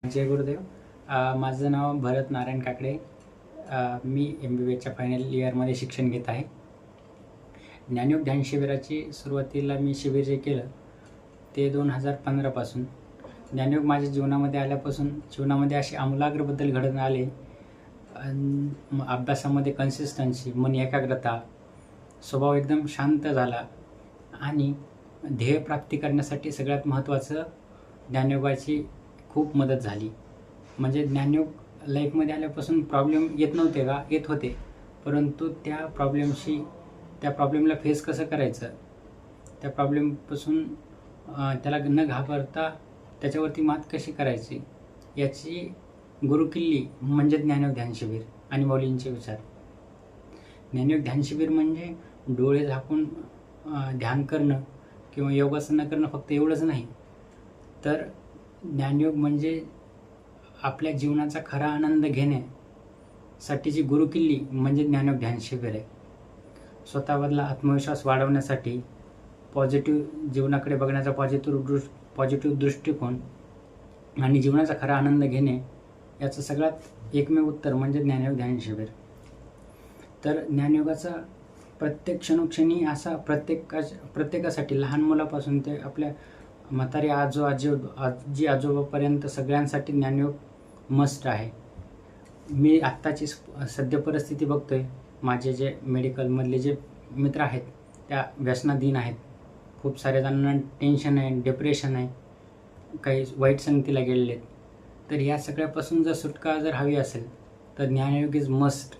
जय गुरुदेव. माझं नाव भरत नारायण काकडे. मी MBBSच्या फायनल इयरमध्ये शिक्षण घेत आहे. ज्ञानयोग ध्यान शिबिराची सुरुवातीला मी शिबिर जे केलं ते 2015 पासून. ज्ञानयोग माझ्या जीवनामध्ये आल्यापासून जीवनामध्ये असे आमूलाग्र बदल घडून आले. अभ्यासामध्ये कन्सिस्टन्सी, मन एकाग्रता, स्वभाव एकदम शांत झाला आणि ध्येय प्राप्ती करण्यासाठी सगळ्यात महत्त्वाचं ज्ञानयोगाची खूप मदत झाली. म्हणजे ज्ञानयोग लाईफमध्ये आल्यापासून प्रॉब्लेम येत नव्हते का? येत होते, परंतु त्या प्रॉब्लेमला फेस कसं करायचं, त्या प्रॉब्लेमपासून त्याला न घाबरता त्याच्यावरती मात कशी करायची याची गुरुकिल्ली म्हणजे ज्ञानयोग ध्यान शिबिर आणि मौलींचे विचार. ज्ञानयोग ध्यान शिबिर म्हणजे डोळे झाकून ध्यान करणं किंवा योगासनं करणं फक्त एवढंच नाही, तर ज्ञानयोग म्हणजे आपल्या जीवनाचा खरा आनंद घेण्यासाठीची गुरुकिल्ली म्हणजे ज्ञानयोग ध्यान शिबिर आहे. स्वतःमधला आत्मविश्वास वाढवण्यासाठी, पॉझिटिव्ह जीवनाकडे बघण्याचा पॉझिटिव्ह दृष्टिकोन आणि जीवनाचा खरा आनंद घेणे याचं सगळ्यात एकमेव उत्तर म्हणजे ज्ञानयोग ध्यान शिबिर. तर ज्ञानयोगाचा प्रत्येक क्षणोक्षणी असा प्रत्येकासाठी, लहान मुलापासून ते आपल्या म्हातारे आजी आजोबापर्यंत सगळ्यांसाठी ज्ञानयोग मस्ट आहे. मी आत्ताची सद्य परिस्थिती बघतोय. माझे जे मेडिकलमधले जे मित्र आहेत त्या व्यसनाधीन आहेत. खूप साऱ्या जणांना टेन्शन आहे, डिप्रेशन आहे, काही वाईट संगतीला गेलेले आहेत. तर या सगळ्यापासून जर सुटका हवी असेल तर ज्ञानयोग इज मस्ट.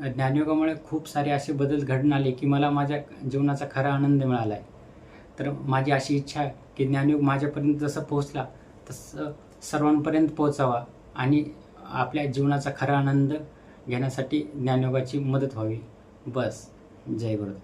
ज्ञानयोगामुळे खूप सारे असे बदल घडून आले की मला माझ्या जीवनाचा खरा आनंद मिळाला आहे. तर माझी अशी इच्छा आहे की ज्ञानयोग माझ्यापर्यंत जसं पोहोचला तसं सर्वांपर्यंत पोहोचावा आणि आपल्या जीवनाचा खरा आनंद घेण्यासाठी ज्ञानयोगाची मदत व्हावी. बस. जय गुरुदेव.